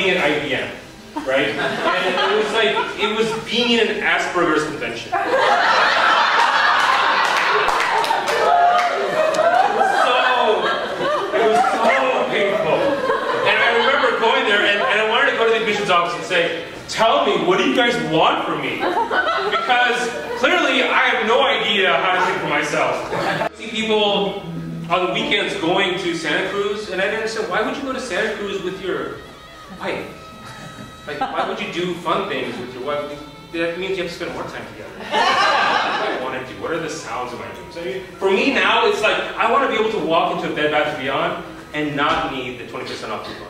working at IBM, right? And it was like, it was being in an Asperger's convention. It was so painful. And I remember going there, and I wanted to go to the admissions office and say, tell me, what do you guys want from me? Because clearly I have no idea how to think for myself. I see people on the weekends going to Santa Cruz, and I didn't understand, why would you go to Santa Cruz with your wife? Like, why would you do fun things with your wife? That means you have to spend more time together. What do I want to do? What are the sounds of my dreams? I mean, for me now, it's like, I want to be able to walk into a Bed Bath & Beyond and not need the 20% off coupon.